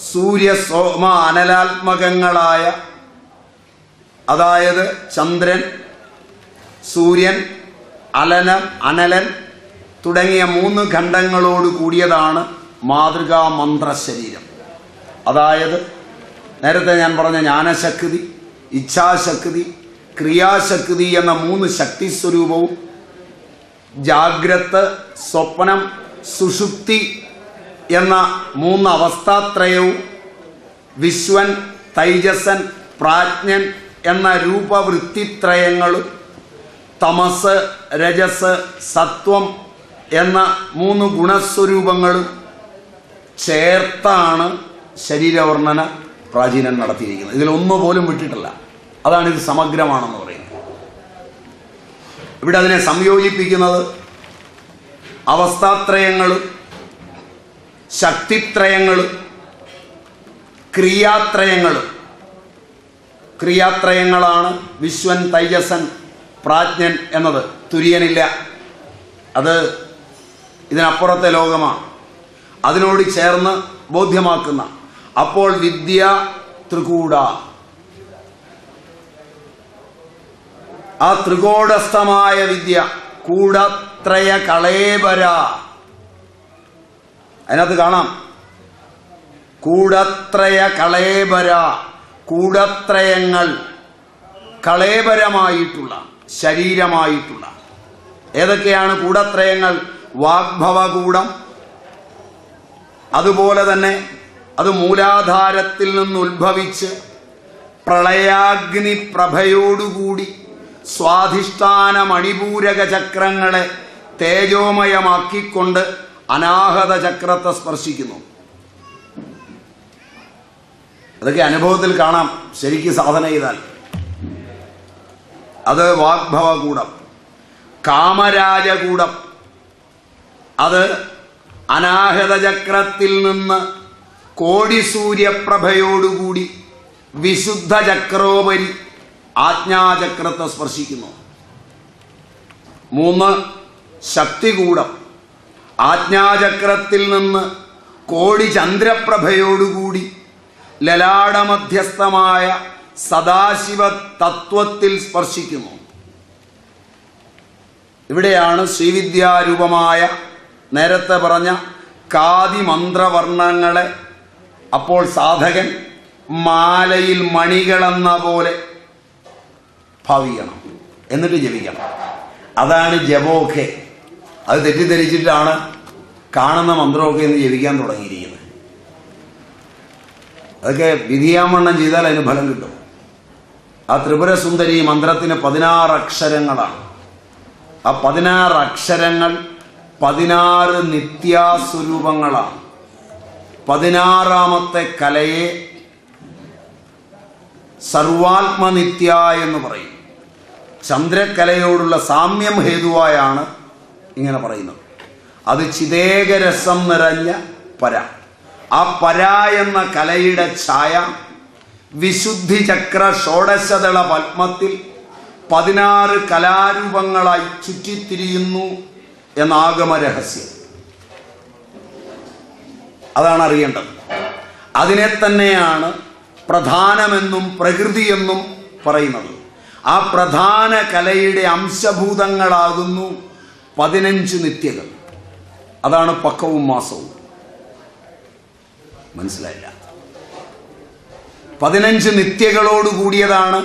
സൂര്യ സോമ അനലാത്മകങ്ങളായ, അതായത് ചന്ദ്രൻ, സൂര്യൻ, അനലൻ തുടങ്ങിയ 3 ഖണ്ഡങ്ങളോട് കൂടിയതാണ് മാതൃകാമന്ത്ര ശരീരം. അതായത് നേരത്തെ ഞാൻ പറഞ്ഞ ജ്ഞാനശക്തി, ഇച്ഛാശക്തി, ക്രിയാശക്തി എന്ന 3 ശക്തി സ്വരൂപവും, ജാഗ്രത്, സ്വപ്നം, സുഷുപ്തി എന്ന 3 അവസ്ഥാത്രയവും, വിശ്വൻ, തൈജസൻ, പ്രാജ്ഞൻ എന്ന രൂപവൃത്തിത്രയങ്ങളും, തമസ്, രജസ്, സത്വം എന്ന 3 ഗുണസ്വരൂപങ്ങളും ചേർത്താണ് ശരീരവർണ്ണന പ്രാചീനൻ നടത്തിയിരിക്കുന്നത്. ഇതിലൊന്നുപോലും വിട്ടിട്ടില്ല. അതാണ് ഇത് സമഗ്രമാണെന്ന് പറയുന്നത്. ഇവിടെ അതിനെ സംയോജിപ്പിക്കുന്നത് അവസ്ഥാത്രയങ്ങളും ശക്തിത്രയങ്ങളും ക്രിയാത്രയങ്ങളാണ് വിശ്വൻ, തൈജസൻ, പ്രാജ്ഞൻ എന്നത്. തുര്യനില്ല, അത് ഇതിനപ്പുറത്തെ ലോകമാണ്. അതിനോട് ചേർന്ന് ബോധ്യമാക്കുന്ന. അപ്പോൾ വിദ്യ ത്രികൂട, ആ ത്രികോടസ്ഥമായ വിദ്യ, കൂടത്രയ കളേബര, അതിനകത്ത് കാണാം കൂടത്രയ കളേബര, കൂടത്രയങ്ങൾ, കളേബരമായിട്ടുള്ള, ശരീരമായിട്ടുള്ള. ഏതൊക്കെയാണ് കൂടത്രയങ്ങൾ? വാഗ്ഭവകൂടം, അതുപോലെ തന്നെ അത് മൂലാധാരത്തിൽ നിന്ന് ഉത്ഭവിച്ച് പ്രളയാഗ്നി പ്രഭയോടുകൂടി സ്വാധിഷ്ഠാന മണിപൂരക ചക്രങ്ങളെ തേജോമയമാക്കിക്കൊണ്ട് അനാഹത ചക്രത്തെ സ്പർശിക്കുന്നു. അതൊക്കെ അനുഭവത്തിൽ കാണാം, ശരിക്ക് സാധന ചെയ്താൽ. അത് വാഗ്ഭവകൂടം. കാമരാജകൂടം, അത് അനാഹത ചക്രത്തിൽ നിന്ന് കോടി സൂര്യപ്രഭയോടുകൂടി വിശുദ്ധ ചക്രോപരി ആജ്ഞാചക്രത്തെ സ്പർശിക്കുന്നു. 3 ശക്തികൂടം, ആജ്ഞാചക്രത്തിൽ നിന്ന് കോടി ചന്ദ്രപ്രഭയോടുകൂടി ലലാടമധ്യസ്ഥമായ സദാശിവ തത്വത്തിൽ സ്പർശിക്കുന്നു. ഇവിടെയാണ് ശ്രീവിദ്യാരൂപമായ നേരത്തെ പറഞ്ഞ കാതി മന്ത്രവർണ്ണങ്ങളെ അപ്പോൾ സാധകൻ മാലയിൽ മണികളെന്ന പോലെ ഭാവിക്കണം, എന്നിട്ട് ജപിക്കണം. അതാണ് ജപമൊക്കെ. അത് തെറ്റിദ്ധരിച്ചിട്ടാണ് കാണുന്ന മന്ത്രമൊക്കെ എന്ന് ജപിക്കാൻ തുടങ്ങിയിരിക്കുന്നത്. അതൊക്കെ വിധിയാമണ്ണം ചെയ്താൽ അതിന് ഫലം കിട്ടും. ആ ത്രിപുരസുന്ദരി മന്ത്രത്തിന് 16 അക്ഷരങ്ങളാണ്. ആ 16 അക്ഷരങ്ങൾ 16 നിത്യാസ്വരൂപങ്ങളാണ്. 16ാമത്തെ കലയെ സർവാത്മനിത്യ എന്ന് പറയും. ചന്ദ്രക്കലയോടുള്ള സാമ്യം ഹേതുവായാണ് ഇങ്ങനെ പറയുന്നത്. അത് ചിതേകരസം നിറഞ്ഞ പര. ആ പര എന്ന കലയുടെ ഛായ വിശുദ്ധി ചക്ര ഷോഡശദള പത്മത്തിൽ 16 കലാരൂപങ്ങളായി ചുറ്റിത്തിരിയുന്നു എന്നാഗമ രഹസ്യം. അതാണ് അറിയേണ്ടത്. അതിനെ തന്നെയാണ് പ്രധാനമെന്നും പ്രകൃതിയെന്നും പറയുന്നത്. ആ പ്രധാന കലയുടെ അംശഭൂതങ്ങളാകുന്നു 15 നിത്യകൾ. അതാണ് പക്കവും മാസവും. മനസ്സിലായില്ല? 15 നിത്യകളോട് കൂടിയതാണ്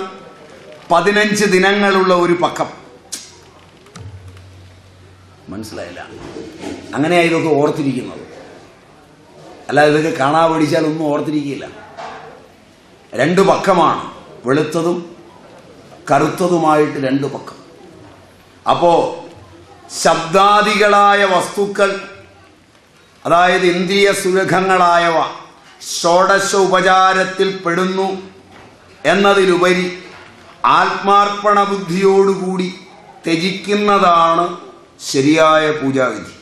15 ദിനങ്ങളുള്ള ഒരു പക്കം. മനസ്സിലായില്ല? അങ്ങനെയാ ഇതൊക്കെ ഓർത്തിരിക്കുന്നത്. അല്ല, ഇതൊക്കെ കാണാ പഠിച്ചാൽ ഒന്നും ഓർത്തിരിക്കില്ല. 2 പക്കമാണ്, വെളുത്തതും കറുത്തതുമായിട്ട് 2 പക്കം. അപ്പോ ശബ്ദാദികളായ വസ്തുക്കൾ, അതായത് ഇന്ദ്രിയ സുലഭങ്ങളായവ ഷോഡശ ഉപചാരത്തിൽ പെടുന്നു എന്നതിലുപരി ആത്മാർപ്പണ ബുദ്ധിയോടുകൂടി ത്യജിക്കുന്നതാണ് ശരിയായ പൂജാവിധി.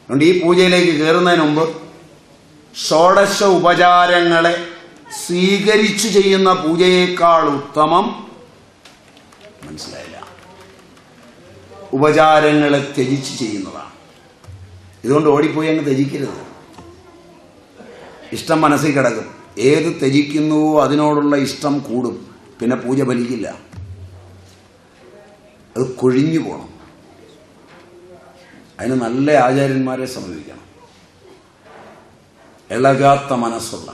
അതുകൊണ്ട് ഈ പൂജയിലേക്ക് കയറുന്നതിന് മുമ്പ് ഷോഡശ ഉപചാരങ്ങളെ സ്വീകരിച്ചു ചെയ്യുന്ന പൂജയേക്കാൾ ഉത്തമം, മനസ്സിലായില്ല, ഉപചാരങ്ങളെ ത്യജിച്ച് ചെയ്യുന്നതാണ്. ഇതുകൊണ്ട് ഓടിപ്പോയി അങ്ങ് ത്യജിക്കരുത്. ഇഷ്ടം മനസ്സിൽ കിടക്കും. ഏത് ത്യജിക്കുന്നുവോ അതിനോടുള്ള ഇഷ്ടം കൂടും. പിന്നെ പൂജ ഫലിക്കില്ല. അത് കൊഴിഞ്ഞു പോകണം. അതിന് നല്ല ആചാര്യന്മാരെ സമീപിക്കണം. ഇളകാത്ത മനസ്സുള്ള,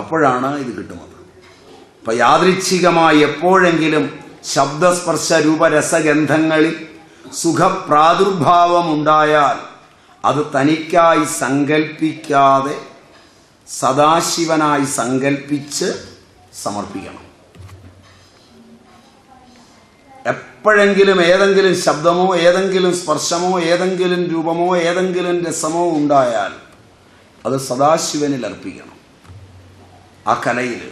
അപ്പോഴാണ് ഇത് കിട്ടുന്നത്. അപ്പൊ യാദൃച്ഛികമായി എപ്പോഴെങ്കിലും ശബ്ദസ്പർശ രൂപരസഗന്ധങ്ങളിൽ സുഖപ്രാദുർഭാവമുണ്ടായാൽ അത് തനിക്കായി സങ്കൽപ്പിക്കാതെ സദാശിവനായി സങ്കൽപ്പിച്ച് സമർപ്പിക്കണം. എപ്പോഴെങ്കിലും ഏതെങ്കിലും ശബ്ദമോ ഏതെങ്കിലും സ്പർശമോ ഏതെങ്കിലും രൂപമോ ഏതെങ്കിലും രസമോ ഉണ്ടായാൽ അത് സദാശിവനിൽ അർപ്പിക്കണം, ആ കലയിൽ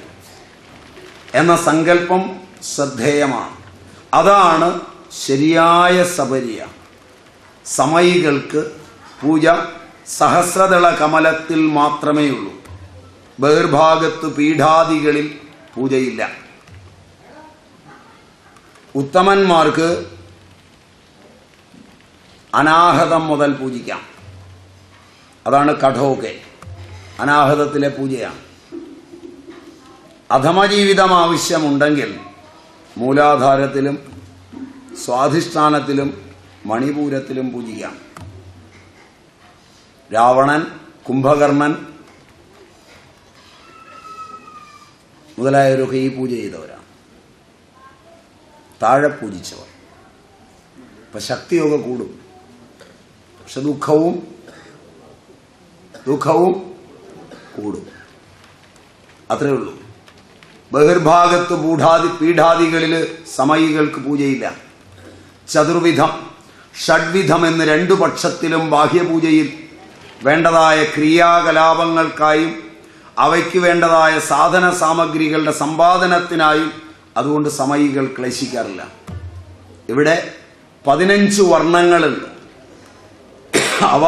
എന്ന സങ്കല്പം ശ്രദ്ധേയമാണ്. അതാണ് ശരിയായ സബരിയ. സമയികൾക്ക് പൂജ സഹസ്രദള കമലത്തിൽ മാത്രമേ ഉള്ളൂ. ബഹിർഭാഗത്ത് പീഠാദികളിൽ പൂജയില്ല. ഉത്തമന്മാർക്ക് അനാഹതം മുതൽ പൂജിക്കാം. അതാണ് കഠോക്കെ, അനാഹതത്തിലെ പൂജയാണ്. അധമജീവിതം ആവശ്യമുണ്ടെങ്കിൽ മൂലാധാരത്തിലും സ്വാധിഷ്ഠാനത്തിലും മണിപൂരത്തിലും പൂജിക്കാം. രാവണൻ, കുംഭകർണൻ മുതലായവരൊക്കെ ഈ പൂജ ചെയ്തവരാണ്, താഴെ പൂജിച്ചവർ. അപ്പം ശക്തിയൊക്കെ കൂടും, പക്ഷെ ദുഃഖവും കൂടും. അത്രയേ ഉള്ളൂ. ബഹിർഭാഗത്ത് പീഠാദികളിൽ സമയികൾക്ക് പൂജയില്ല. ചതുർവിധം, ഷഡ്വിധം എന്ന് രണ്ടു പക്ഷത്തിലും ബാഹ്യപൂജയിൽ വേണ്ടതായ ക്രിയാകലാപങ്ങൾക്കായും അവയ്ക്ക് വേണ്ടതായ സാധന സാമഗ്രികളുടെ സമ്പാദനത്തിനായും അതുകൊണ്ട് സമയികൾ ക്ലേശിക്കാറില്ല. ഇവിടെ 15 വർണ്ണങ്ങളുണ്ട്. അവ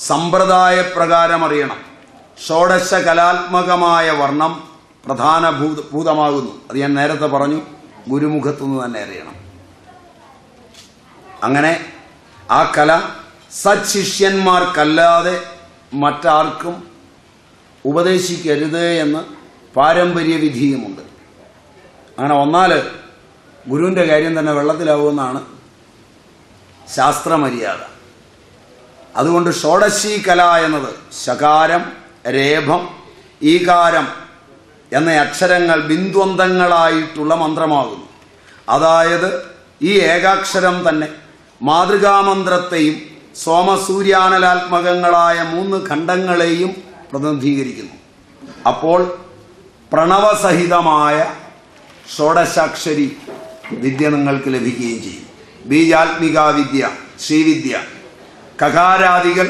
സമ്പ്രദായപ്രകാരം അറിയണം. ഷോഡശ കലാത്മകമായ വർണ്ണം പ്രധാനഭൂതമാകുന്നു. അത് ഞാൻ നേരത്തെ പറഞ്ഞു, ഗുരുമുഖത്തുനിന്ന് തന്നെ അറിയണം. അങ്ങനെ ആ കല സത്ശിഷ്യന്മാർക്കല്ലാതെ മറ്റാർക്കും ഉപദേശിക്കരുത് എന്ന് പാരമ്പര്യ വിധിയുമുണ്ട്. അങ്ങനെ വന്നാൽ ഗുരുവിൻ്റെ കാര്യം തന്നെ വെള്ളത്തിലാവുമെന്നാണ് ശാസ്ത്രമര്യാദ. അതുകൊണ്ട് ഷോഡശി കല എന്നത് ശകാരം, രേഭം, ഈകാരം എന്ന അക്ഷരങ്ങൾ ബിന്ദുവന്തങ്ങളായിട്ടുള്ള മന്ത്രമാകുന്നു. അതായത് ഈ ഏകാക്ഷരം തന്നെ മാതൃകാമന്ത്രത്തെയും സോമസൂര്യാനലാത്മകങ്ങളായ 3 ഖണ്ഡങ്ങളെയും പ്രതിനിധീകരിക്കുന്നു. അപ്പോൾ പ്രണവസഹിതമായ ഷോഡശാക്ഷരി വിദ്യ നിങ്ങൾക്ക് ലഭിക്കുകയും ചെയ്യും. ബീജാത്മിക വിദ്യ, ശ്രീവിദ്യ, കകാരാദികൾ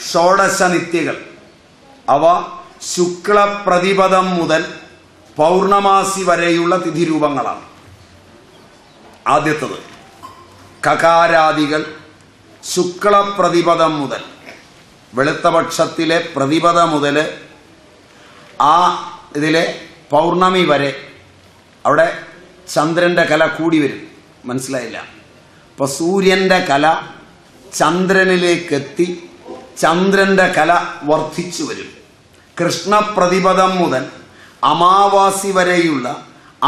ഷോഡശ നിത്യകൾ. അവ ശുക്ലപ്രതിപദം മുതൽ പൗർണമാസി വരെയുള്ള തിഥിരൂപങ്ങളാണ്. ആദ്യത്തത് കകാരാദികൾ ശുക്ലപ്രതിപദം മുതൽ, വെളുത്ത പക്ഷത്തിലെ പ്രതിപദ മുതൽ ആ ഇതിലെ പൗർണമി വരെ. അവിടെ ചന്ദ്രൻ്റെ കല കൂടി വരും. മനസ്സിലായില്ല? അപ്പോൾ സൂര്യൻ്റെ കല ചന്ദ്രനിലേക്കെത്തി ചന്ദ്രൻ്റെ കല വർദ്ധിച്ചു വരും. കൃഷ്ണപ്രതിപദം മുതൽ അമാവാസി വരെയുള്ള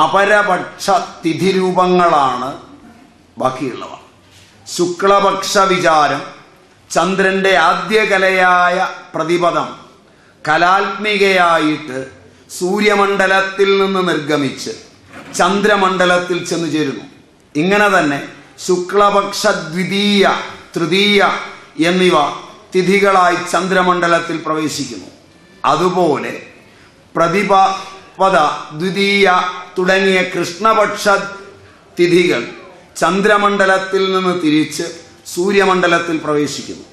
അപരപക്ഷ തിഥിരൂപങ്ങളാണ് ബാക്കിയുള്ളവ. ശുക്ലപക്ഷ വിചാരം, ചന്ദ്രൻ്റെ ആദ്യകലയായ പ്രതിപദം കലാത്മികയായിട്ട് സൂര്യമണ്ഡലത്തിൽ നിന്ന് നിർഗമിച്ച് ചന്ദ്രമണ്ഡലത്തിൽ ചെന്നു ചേരുന്നു. ഇങ്ങനെ തന്നെ ശുക്ലപക്ഷ ദ്വിതീയ, തൃതീയ എന്നിവ തിഥികളായി ചന്ദ്രമണ്ഡലത്തിൽ പ്രവേശിക്കുന്നു. അതുപോലെ പ്രതിപദ, ദ്വിതീയ തുടങ്ങിയ കൃഷ്ണപക്ഷ തിഥികൾ ചന്ദ്രമണ്ഡലത്തിൽ നിന്ന് തിരിച്ച് സൂര്യമണ്ഡലത്തിൽ പ്രവേശിക്കുന്നു.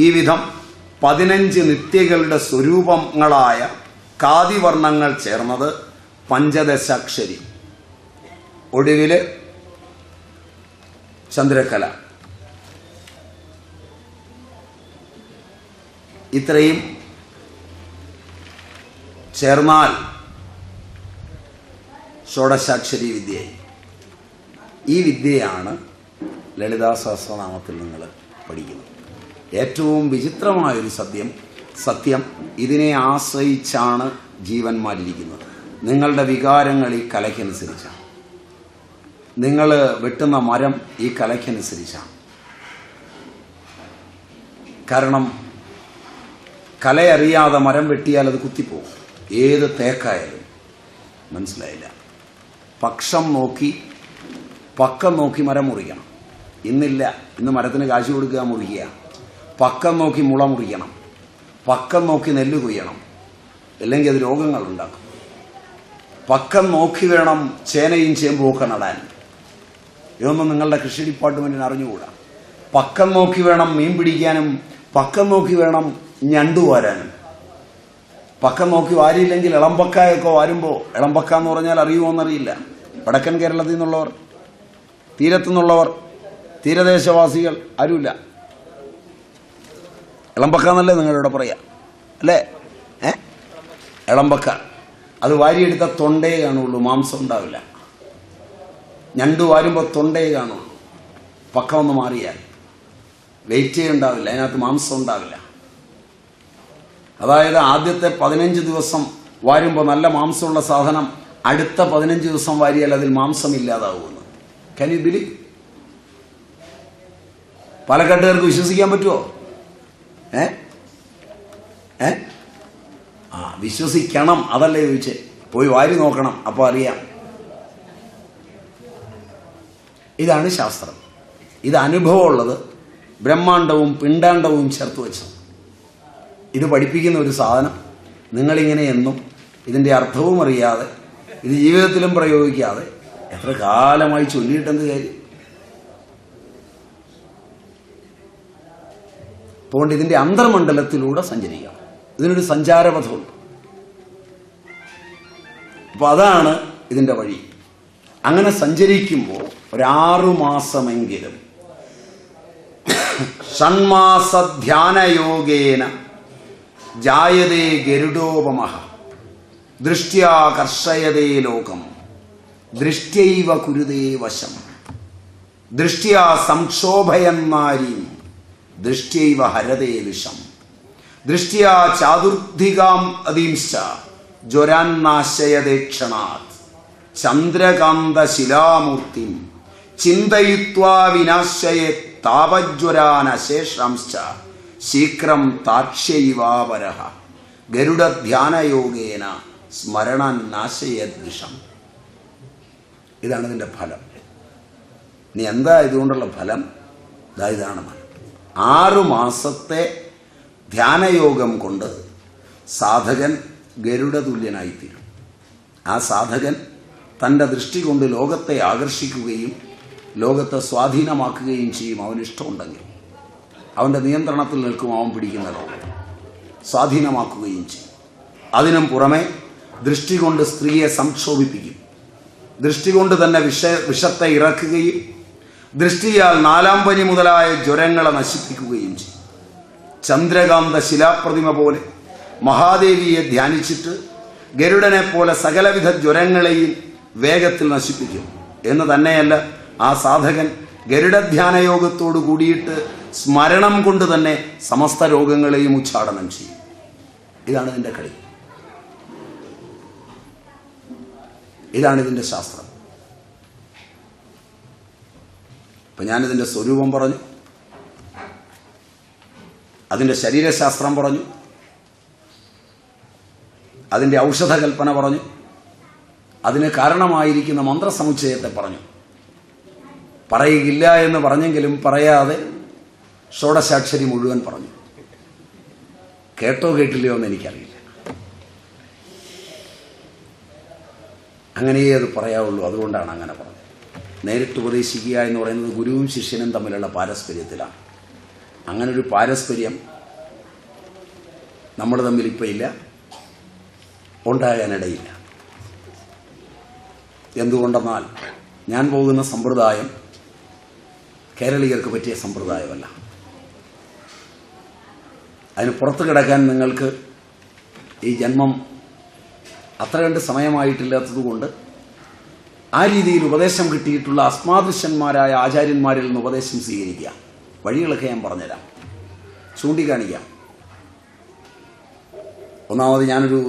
ഈ വിധം 15 നിത്യകളുടെ സ്വരൂപങ്ങളായ കാതിവർണ്ണങ്ങൾ ചേർന്നത് പഞ്ചദശാക്ഷരി. ഒടുവിൽ ചന്ദ്രകല. ഇത്രയും ചേർന്നാൽ ഷോഡശാക്ഷരി വിദ്യയായി. ഈ വിദ്യയാണ് ലളിതാ സഹസ്രനാമത്തിൽ നിങ്ങൾ പഠിക്കുന്നത്. ഏറ്റവും വിചിത്രമായൊരു സത്യം ഇതിനെ ആശ്രയിച്ചാണ് ജീവന്മാരിരിക്കുന്നത്. നിങ്ങളുടെ വികാരങ്ങൾ ഈ കലയ്ക്കനുസരിച്ചാണ്. നിങ്ങൾ വെട്ടുന്ന മരം ഈ കലയ്ക്കനുസരിച്ചാണ്. കാരണം കലയറിയാതെ മരം വെട്ടിയാൽ അത് കുത്തിപ്പോകും. ഏത് തേക്കായാലും. മനസ്സിലായില്ല? പക്കം നോക്കി മരം മുറിക്കണം. ഇന്നില്ല, ഇന്ന് മരത്തിന് കാശ് കൊടുക്കുക, മുറിക്കുക. പക്കം നോക്കി മുള മുറിക്കണം. പക്കം നോക്കി നെല്ല് കൊയ്യണം, അല്ലെങ്കിൽ അത് രോഗങ്ങളുണ്ടാക്കും. പക്കം നോക്കി വേണം ചേനയും ചേമ്പും ഒക്കെ നടാൻ. ഇതൊന്നും നിങ്ങളുടെ കൃഷി ഡിപ്പാർട്ട്മെന്റിന് അറിഞ്ഞുകൂടാ. പക്കം നോക്കി വേണം മീൻ പിടിക്കാനും, പക്കം നോക്കി വേണം ഞണ്ടു വാരാനും. പക്കം നോക്കി വാരിയില്ലെങ്കിൽ ഇളമ്പക്കായൊക്കെ വാരുമ്പോൾ, ഇളമ്പക്ക എന്ന് പറഞ്ഞാൽ അറിയുമോയെന്നറിയില്ല. വടക്കൻ കേരളത്തിൽ നിന്നുള്ളവർ, തീരത്തുനിന്നുള്ളവർ, തീരദേശവാസികൾ ആരുമില്ല. ഇളമ്പക്ക എന്നല്ലേ നിങ്ങളിവിടെ പറയാ, അല്ലേ? ഇളമ്പക്ക അത് വാരിയെടുത്ത തൊണ്ടേ കാണുള്ളൂ, മാംസം ഉണ്ടാവില്ല. ഞണ്ട് വാരുമ്പോൾ തൊണ്ടേ കാണുള്ളൂ. പക്കം ഒന്ന് മാറിയാൽ വെയിറ്റേ ഉണ്ടാവില്ല, അതിനകത്ത് മാംസം ഉണ്ടാവില്ല. അതായത് ആദ്യത്തെ 15 ദിവസം വാരുമ്പോൾ നല്ല മാംസമുള്ള സാധനം അടുത്ത 15 ദിവസം വാരിയാൽ അതിൽ മാംസം ഇല്ലാതാവുമെന്ന്. Can you believe? പാലക്കാട്ടുകാർക്ക് വിശ്വസിക്കാൻ പറ്റുമോ? വിശ്വസിക്കണം, അതല്ലേ ചോദിച്ചേ. പോയി വാരി നോക്കണം, അപ്പോൾ അറിയാം. ഇതാണ് ശാസ്ത്രം. ഇത് അനുഭവമുള്ളത് ബ്രഹ്മാണ്ടവും പിണ്ടാണ്ടവും ചേർത്ത് വെച്ചത്. ഇത് പഠിപ്പിക്കുന്ന ഒരു സാധനം നിങ്ങളിങ്ങനെ എന്നും ഇതിൻ്റെ അർത്ഥവും അറിയാതെ ഇത് ജീവിതത്തിലും പ്രയോഗിക്കാതെ എത്ര കാലമായി ചൊല്ലിയിട്ടെന്ത് കാര്യം? അതുകൊണ്ട് ഇതിന്റെ അന്തർമണ്ഡലത്തിലൂടെ സഞ്ചരിക്കാം. ഇതിനൊരു സഞ്ചാരപഥമുണ്ട്. അപ്പൊ അതാണ് ഇതിന്റെ വഴി. അങ്ങനെ സഞ്ചരിക്കുമ്പോൾ 6 മാസമെങ്കിലും ഷണ്മാസധ്യാനയോഗേന ജായതേ ഗരുഡോപമഃ ദൃഷ്ട്യാ കർഷയതേ ലോകം ദൃഷ്ട്യൈവ കുരുതേ വശം ദൃഷ്ട്യാ സംക്ഷോഭയന്നാരീം ദൃഷ്ട്യൈവ ഹരതേ വിഷം ദൃഷ്ട്യാ ചാതുർധികാം അതീംശ്ച ജ്വരാന്നാശയതേ ക്ഷണാത് ചന്ദ്രകാന്തശിലാമൂർത്തിം ചിന്തയിത്വാ വിനാശയേ താപജ്വരാനശേഷാംശ്ച ശീക്രം താക്ഷ്യൈവാപരഃ ഗരുഡധ്യാനയോഗേന സ്മരണനാശയദ്വിഷം. ഇതാണ് ഇതിൻ്റെ ഫലം. ഇനി എന്താ ഇതുകൊണ്ടുള്ള ഫലം? ഇതാണ് ഫലം. 6 മാസത്തെ ധ്യാനയോഗം കൊണ്ട് സാധകൻ ഗരുഡതുല്യനായിത്തീരും. ആ സാധകൻ തൻ്റെ ദൃഷ്ടി കൊണ്ട് ലോകത്തെ ആകർഷിക്കുകയും ലോകത്തെ സ്വാധീനമാക്കുകയും ചെയ്യും. അവനിഷ്ടമുണ്ടെങ്കിൽ അവൻ്റെ നിയന്ത്രണത്തിൽ നിൽക്കും. അവൻ പിടിക്കുന്ന ലോകം സ്വാധീനമാക്കുകയും ചെയ്യും. അതിനും പുറമെ ദൃഷ്ടി കൊണ്ട് സ്ത്രീയെ സംക്ഷോഭിപ്പിക്കും. ദൃഷ്ടി കൊണ്ട് തന്നെ വിഷത്തെ ഇറക്കുകയും ദൃഷ്ടിയാൽ 4-ാം പനി മുതലായ ജ്വരങ്ങളെ നശിപ്പിക്കുകയും ചെയ്യും. ചന്ദ്രകാന്ത ശിലാപ്രതിമ പോലെ മഹാദേവിയെ ധ്യാനിച്ചിട്ട് ഗരുഡനെ പോലെ സകലവിധ ജ്വരങ്ങളെയും വേഗത്തിൽ നശിപ്പിക്കും. എന്ന് തന്നെയല്ല, ആ സാധകൻ ഗരുഡധ്യാനയോഗത്തോട് കൂടിയിട്ട് സ്മരണം കൊണ്ട് തന്നെ സമസ്ത രോഗങ്ങളെയും ഉച്ചാടനം ചെയ്യും. ഇതാണ് ഇതിൻ്റെ കളി. ഇതാണ് ഇതിൻ്റെ ശാസ്ത്രം. ഇപ്പം ഞാനിതിൻ്റെ സ്വരൂപം പറഞ്ഞു, അതിൻ്റെ ശരീരശാസ്ത്രം പറഞ്ഞു, അതിൻ്റെ ഔഷധകൽപ്പന പറഞ്ഞു, അതിന് കാരണമായിരിക്കുന്ന മന്ത്രസമുച്ചയത്തെ പറഞ്ഞു. പറയുകില്ല എന്ന് പറഞ്ഞെങ്കിലും പറയാതെ ഷോഡശാക്ഷരി മുഴുവൻ പറഞ്ഞു. കേട്ടോ കേട്ടില്ലയോ എന്ന് എനിക്കറിയില്ല. അങ്ങനെയേ അത് പറയാവുള്ളൂ. അതുകൊണ്ടാണ് അങ്ങനെ പറഞ്ഞത്. നേരിട്ട് ഉപദേശിക്കുക എന്ന് പറയുന്നത് ഗുരുവും ശിഷ്യനും തമ്മിലുള്ള പാരസ്പര്യത്തിലാണ്. അങ്ങനൊരു പാരസ്പര്യം നമ്മൾ തമ്മിൽ ഇപ്പം ഇല്ല, ഉണ്ടാകാനിടയില്ല. എന്തുകൊണ്ടെന്നാൽ ഞാൻ പോകുന്ന സമ്പ്രദായം കേരളീയർക്ക് പറ്റിയ സമ്പ്രദായമല്ല. അതിന് പുറത്ത് കിടക്കാൻ നിങ്ങൾക്ക് ഈ ജന്മം അത്ര കണ്ട് സമയമായിട്ടില്ലാത്തതുകൊണ്ട് ആ രീതിയിൽ ഉപദേശം കിട്ടിയിട്ടുള്ള അസ്മാദൃശന്മാരായ ആചാര്യന്മാരിൽ നിന്ന് ഉപദേശം സ്വീകരിക്കുക. വഴികളൊക്കെ ഞാൻ പറഞ്ഞുതരാം, ചൂണ്ടിക്കാണിക്കാം. ഒന്നാമത്, ഞാനൊരു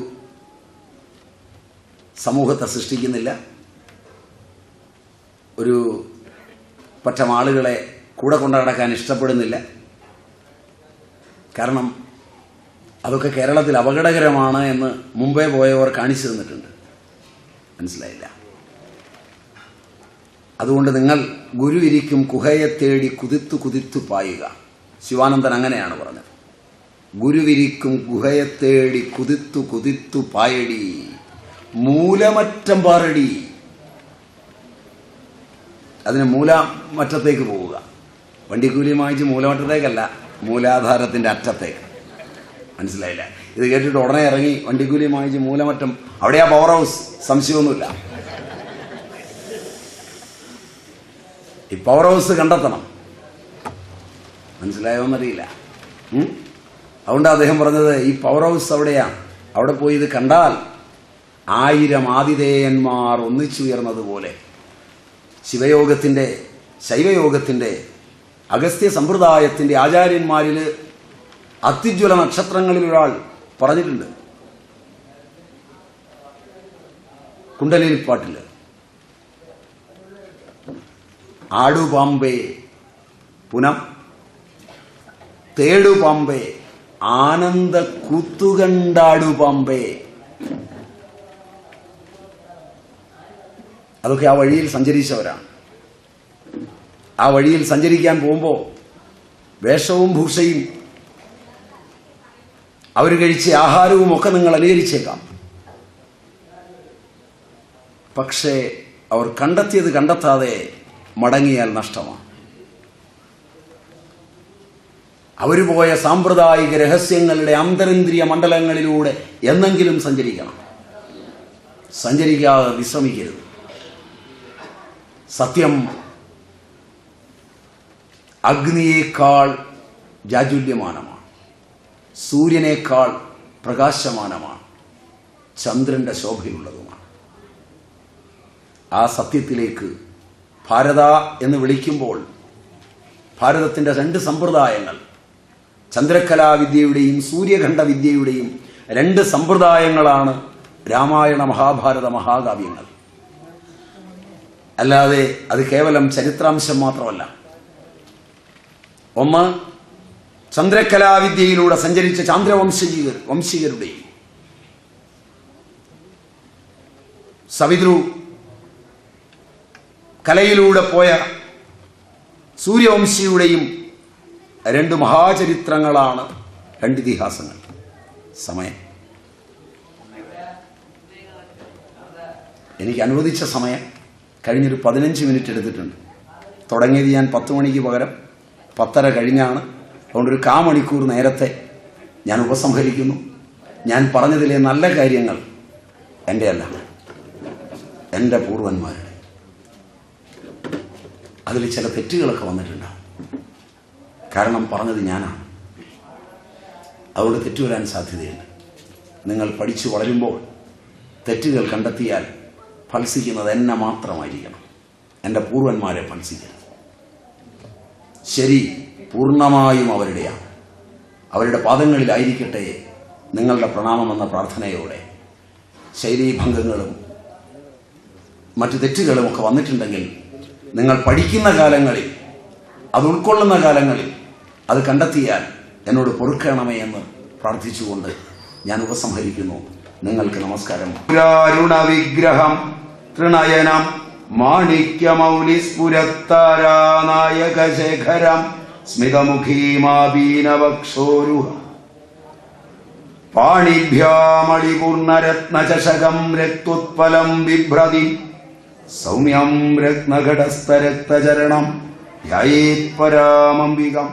സമൂഹത്തെ സൃഷ്ടിക്കുന്നില്ല. ഒരു പറ്റം ആളുകളെ കൂടെ കൊണ്ടു നടക്കാൻ ഇഷ്ടപ്പെടുന്നില്ല. കാരണം അതൊക്കെ കേരളത്തിൽ അപകടകരമാണ് എന്ന് മുമ്പേ പോയവർ കാണിച്ചു തന്നിട്ടുണ്ട്. മനസ്സിലായില്ല? അതുകൊണ്ട് നിങ്ങൾ ഗുരു ഇരിക്കും കുഹയെ തേടി കുതിത്തു കുതിത്തു പായുക. ശിവാനന്ദൻ അങ്ങനെയാണ് പറഞ്ഞത്. ഗുരുവിരിക്കും ഗുഹയെ തേടി കുതിത്തു കുതിത്തു പായടി മൂലമറ്റം പാറടി. അതിന് മൂലമറ്റത്തേക്ക് പോവുക. വണ്ടിക്കൂലി വാങ്ങിച്ച് മൂലമറ്റത്തേക്കല്ല, മൂലാധാരത്തിൻ്റെ അറ്റത്തേക്ക്. മനസ്സിലായില്ല? ഇത് കേട്ടിട്ട് ഉടനെ ഇറങ്ങി വണ്ടിക്കൂലി വാങ്ങിച്ച് മൂലമറ്റം, അവിടെയാ പവർ ഹൗസ്, സംശയമൊന്നുമില്ല. ഈ പവർ ഹൗസ് കണ്ടെത്തണം. മനസ്സിലായോന്നറിയില്ല. അതുകൊണ്ട് അദ്ദേഹം പറഞ്ഞത് ഈ പവർ ഹൗസ് അവിടെയാണ്. അവിടെ പോയി ഇത് കണ്ടാൽ 1000 ആതിഥേയന്മാർ ഒന്നിച്ചുയർന്നതുപോലെ ശിവയോഗത്തിൻ്റെ, ശൈവയോഗത്തിൻ്റെ, അഗസ്ത്യ സമ്പ്രദായത്തിൻ്റെ ആചാര്യന്മാരിൽ അത്യുജ്വല നക്ഷത്രങ്ങളിൽ ഒരാൾ പറഞ്ഞിട്ടുണ്ട്. കുണ്ടലിനിപ്പാട്ടിൽ ആടുപാമ്പേ പുനം തേടുപാമ്പേ ആനന്ദ കൂത്തുകണ്ടാടുപാമ്പേ. അതൊക്കെ ആ വഴിയിൽ സഞ്ചരിച്ചവരാണ്. ആ വഴിയിൽ സഞ്ചരിക്കാൻ പോകുമ്പോൾ വേഷവും ഭൂഷയും അവർ കഴിച്ച ആഹാരവും ഒക്കെ നിങ്ങൾ അനുകരിച്ചേക്കാം. പക്ഷേ അവർ കണ്ടെത്തിയത് കണ്ടെത്താതെ മടങ്ങിയാൽ നഷ്ടമാണ്. അവർ പോയ സാമ്പ്രദായിക രഹസ്യങ്ങളുടെ അന്തരിന്ദ്രിയ മണ്ഡലങ്ങളിലൂടെ എന്നെങ്കിലും സഞ്ചരിക്കണം. സഞ്ചരിക്കാതെ വിശ്രമിക്കരുത്. സത്യം അഗ്നിയേക്കാൾ ജാജ്വല്യമാനമാണ്, സൂര്യനേക്കാൾ പ്രകാശമാനമാണ്, ചന്ദ്രന്റെ ശോഭയുള്ളതുമാണ്. ആ സത്യത്തിലേക്ക് ഭാരത എന്ന് വിളിക്കുമ്പോൾ ഭാരതത്തിൻ്റെ 2 സമ്പ്രദായങ്ങൾ, ചന്ദ്രകലാവിദ്യയുടെയും സൂര്യഖണ്ഡ വിദ്യയുടെയും 2 സമ്പ്രദായങ്ങളാണ് രാമായണ മഹാഭാരത മഹാകാവ്യങ്ങൾ. അല്ലാതെ അത് കേവലം ചരിത്രാംശം മാത്രമല്ല. ഒന്ന്, ചന്ദ്രകലാവിദ്യയിലൂടെ സഞ്ചരിച്ച വംശികരുടെയും സവിതൃ കലയിലൂടെ പോയ സൂര്യവംശിയുടെയും 2 മഹാചരിത്രങ്ങളാണ് 2 ഇതിഹാസങ്ങൾ. സമയം എനിക്ക് അനുവദിച്ച സമയം കഴിഞ്ഞൊരു 15 മിനിറ്റ് എടുത്തിട്ടുണ്ട്. തുടങ്ങിയത് ഞാൻ 10 മണിക്ക് പകരം 10:30 കഴിഞ്ഞാണ്. അതുകൊണ്ടൊരു 1/4 മണിക്കൂർ നേരത്തെ ഞാൻ ഉപസംഹരിക്കുന്നു. ഞാൻ പറഞ്ഞതിലെ നല്ല കാര്യങ്ങൾ എൻ്റെ അല്ല, എൻ്റെ പൂർവന്മാരുടെ. അതിൽ ചില തെറ്റുകളൊക്കെ വന്നിട്ടുണ്ടാവും. കാരണം പറഞ്ഞത് ഞാനാണ്. അതുകൊണ്ട് തെറ്റ് വരാൻ സാധ്യതയുണ്ട്. നിങ്ങൾ പഠിച്ചു വളരുമ്പോൾ തെറ്റുകൾ കണ്ടെത്തിയാൽ ഫൽസിക്കുന്നത് എന്നെ മാത്രമായിരിക്കണം, എൻ്റെ പൂർവന്മാരെ ഫൽസിക്കരുത്. ശരി പൂർണ്ണമായും അവരുടെയാണ്. അവരുടെ പാദങ്ങളിലായിരിക്കട്ടെ നിങ്ങളുടെ പ്രണാമമെന്ന പ്രാർത്ഥനയോടെ. ശൈലീഭംഗങ്ങളും മറ്റു തെറ്റുകളുമൊക്കെ വന്നിട്ടുണ്ടെങ്കിൽ നിങ്ങൾ പഠിക്കുന്ന കാലങ്ങളിൽ, അത് ഉൾക്കൊള്ളുന്ന കാലങ്ങളിൽ അത് കണ്ടെത്തിയാൽ എന്നോട് പൊറുക്കണമേ എന്ന് പ്രാർത്ഥിച്ചുകൊണ്ട് ഞാൻ ഉപസംഹരിക്കുന്നു. നിങ്ങൾക്ക് നമസ്കാരം. വിഗ്രഹം തൃണയനം മാണിക്യമൗലിസ്ഫുരത്താരാനായകശേഖരം സ്മിതമുഖീമാപീനവക്ഷോരുഹ പാണിഭ്യാമളിപൂർണരത്നചഷകം രക്തുത്പലം ബിഭ്രതി സൗമ്യം രത്നഘടസ്ഥരക്തചരണം ധ്യായേത് പരാമംബികം.